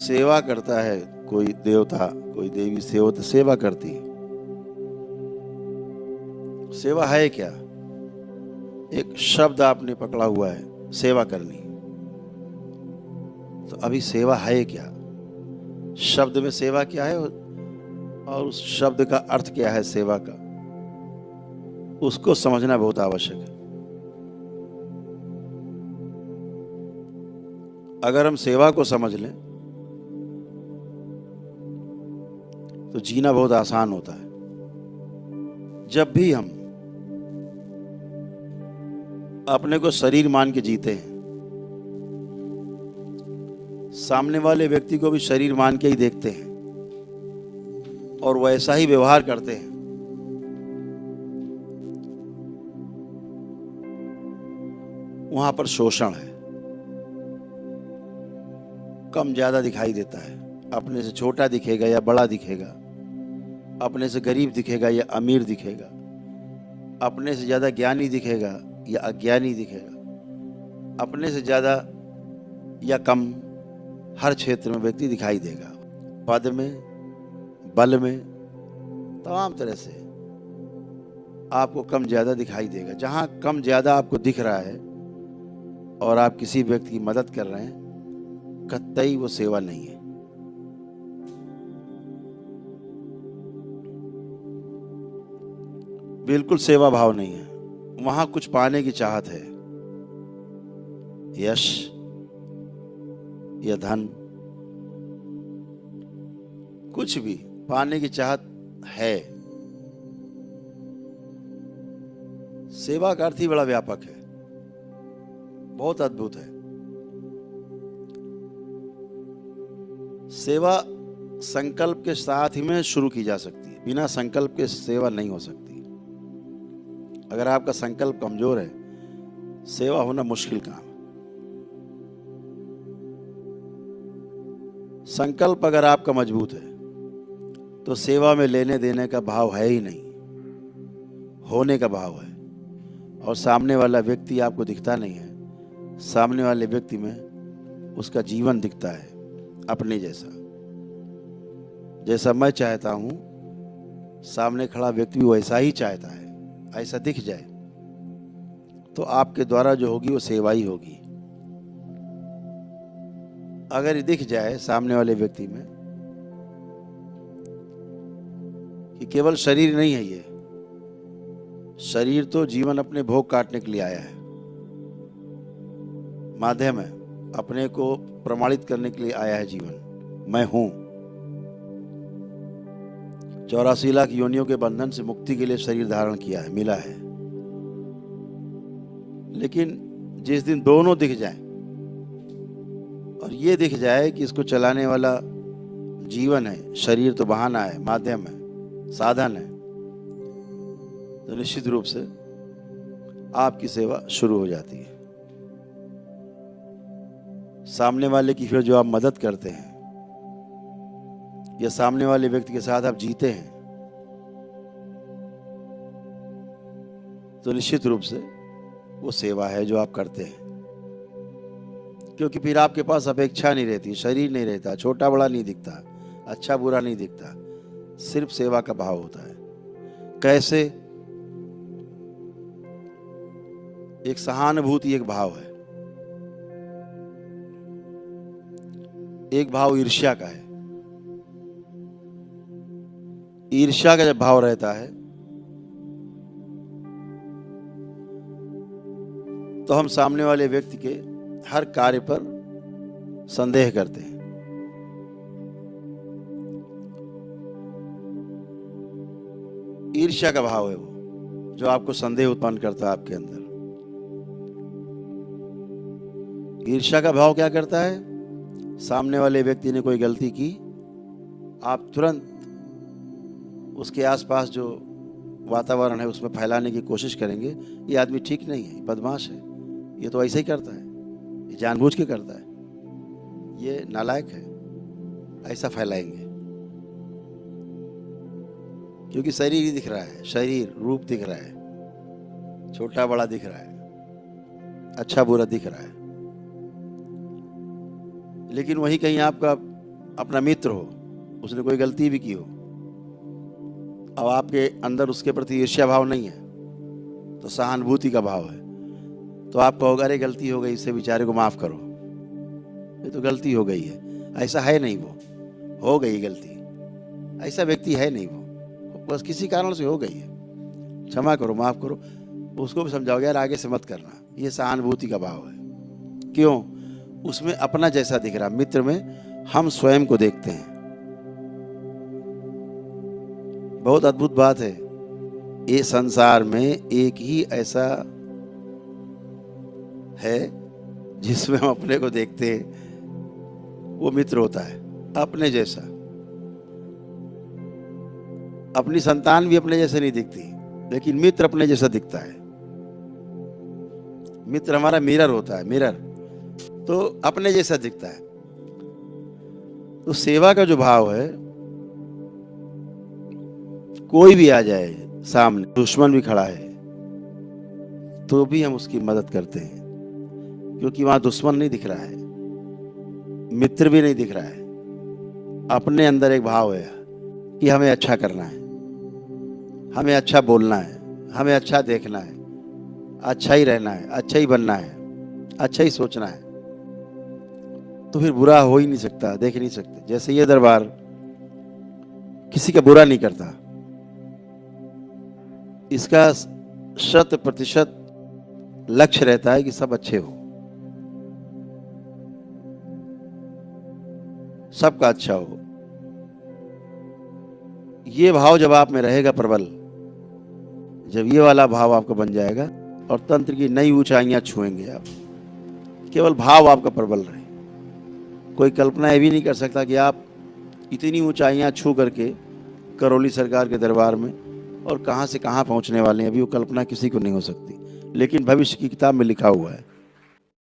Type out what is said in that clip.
सेवा करता है कोई देवता, कोई देवी सेवा करती है। सेवा है क्या? एक शब्द आपने पकड़ा हुआ है, सेवा करनी। तो अभी सेवा है क्या? शब्द में सेवा क्या है और उस शब्द का अर्थ क्या है सेवा का, उसको समझना बहुत आवश्यक है। अगर हम सेवा को समझ लें तो जीना बहुत आसान होता है। जब भी हम अपने को शरीर मान के जीते हैं, सामने वाले व्यक्ति को भी शरीर मान के ही देखते हैं और वैसा ही व्यवहार करते हैं, वहां पर शोषण है, कम ज्यादा दिखाई देता है। अपने से छोटा दिखेगा या बड़ा दिखेगा, अपने से गरीब दिखेगा या अमीर दिखेगा, अपने से ज्यादा ज्ञानी दिखेगा या अज्ञानी दिखेगा, अपने से ज्यादा या कम, हर क्षेत्र में व्यक्ति दिखाई देगा। पद में, बल में, तमाम तरह से आपको कम ज्यादा दिखाई देगा। जहां कम ज्यादा आपको दिख रहा है और आप किसी व्यक्ति की मदद कर रहे हैं, कतई वो सेवा नहीं है। बिल्कुल सेवा भाव नहीं है। वहां कुछ पाने की चाहत है, यश या धन, कुछ भी पाने की चाहत है। सेवा का अर्थ ही बड़ा व्यापक है, बहुत अद्भुत है। सेवा संकल्प के साथ ही में शुरू की जा सकती है, बिना संकल्प के सेवा नहीं हो सकती। अगर आपका संकल्प कमजोर है, सेवा होना मुश्किल काम है। संकल्प अगर आपका मजबूत है तो सेवा में लेने देने का भाव है ही नहीं, होने का भाव है। और सामने वाला व्यक्ति आपको दिखता नहीं है, सामने वाले व्यक्ति में उसका जीवन दिखता है अपने जैसा। जैसा मैं चाहता हूं, सामने खड़ा व्यक्ति भी वैसा ही चाहता है, ऐसा दिख जाए तो आपके द्वारा जो होगी वो सेवा ही होगी। अगर ये दिख जाए सामने वाले व्यक्ति में कि केवल शरीर नहीं है, ये शरीर तो जीवन अपने भोग काटने के लिए आया है, माध्यम है, अपने को प्रमाणित करने के लिए आया है जीवन। मैं हूं, 84 लाख योनियों के बंधन से मुक्ति के लिए शरीर धारण किया है, मिला है। लेकिन जिस दिन दोनों दिख जाए और ये दिख जाए कि इसको चलाने वाला जीवन है, शरीर तो बहाना है, माध्यम है, साधन है, तो निश्चित रूप से आपकी सेवा शुरू हो जाती है। सामने वाले की फिर जो आप मदद करते हैं या सामने वाले व्यक्ति के साथ आप जीते हैं, तो निश्चित रूप से वो सेवा है जो आप करते हैं। क्योंकि फिर आपके पास अपेक्षा नहीं रहती, शरीर नहीं रहता, छोटा बड़ा नहीं दिखता, अच्छा बुरा नहीं दिखता, सिर्फ सेवा का भाव होता है। कैसे? एक सहानुभूति एक भाव है, एक भाव ईर्ष्या का है। ईर्ष्या का जब भाव रहता है तो हम सामने वाले व्यक्ति के हर कार्य पर संदेह करते हैं। ईर्ष्या का भाव है वो जो आपको संदेह उत्पन्न करता है आपके अंदर। ईर्ष्या का भाव क्या करता है? सामने वाले व्यक्ति ने कोई गलती की, आप तुरंत उसके आसपास जो वातावरण है उसमें फैलाने की कोशिश करेंगे, ये आदमी ठीक नहीं है, बदमाश है, ये तो ऐसे ही करता है, ये जानबूझ के करता है, ये नालायक है, ऐसा फैलाएंगे। क्योंकि शरीर ही दिख रहा है, शरीर रूप दिख रहा है, छोटा बड़ा दिख रहा है, अच्छा बुरा दिख रहा है। लेकिन वही कहीं आपका अपना मित्र हो, उसने कोई गलती भी की हो, अब आपके अंदर उसके प्रति ईर्ष्या भाव नहीं है, तो सहानुभूति का भाव है, तो आप कहोगे अरे गलती हो गई, इससे बेचारे को माफ़ करो, ये तो गलती हो गई है। ऐसा है नहीं, वो हो गई गलती, ऐसा व्यक्ति है नहीं, वो बस किसी कारण से हो गई है, क्षमा करो, माफ़ करो। उसको भी समझाओगे यार आगे से मत करना, ये सहानुभूति का भाव है। क्यों? उसमें अपना जैसा दिख रहा, मित्र में हम स्वयं को देखते हैं। बहुत अद्भुत बात है, ये संसार में एक ही ऐसा है जिसमें हम अपने को देखते हैं, वो मित्र होता है अपने जैसा। अपनी संतान भी अपने जैसे नहीं दिखती, लेकिन मित्र अपने जैसा दिखता है। मित्र हमारा मिरर होता है, मिरर, तो अपने जैसा दिखता है। तो सेवा का जो भाव है, कोई भी आ जाए सामने, दुश्मन भी खड़ा है तो भी हम उसकी मदद करते हैं, क्योंकि वहां दुश्मन नहीं दिख रहा है, मित्र भी नहीं दिख रहा है। अपने अंदर एक भाव है कि हमें अच्छा करना है, हमें अच्छा बोलना है, हमें अच्छा देखना है, अच्छा ही रहना है, अच्छा ही बनना है, अच्छा ही सोचना है, तो फिर बुरा हो ही नहीं सकता, देख नहीं सकते। जैसे ये दरबार किसी का बुरा नहीं करता, इसका 100% लक्ष्य रहता है कि सब अच्छे हो, सबका अच्छा हो। ये भाव जब आप में रहेगा प्रबल, जब ये वाला भाव आपका बन जाएगा और तंत्र की नई ऊंचाइयां छुएंगे आप, केवल भाव आपका प्रबल रहे। कोई कल्पना ये भी नहीं कर सकता कि आप इतनी ऊंचाइयां छू करके करौली सरकार के दरबार में और कहां से कहां पहुंचने वाले हैं, अभी वो कल्पना किसी को नहीं हो सकती, लेकिन भविष्य की किताब में लिखा हुआ है।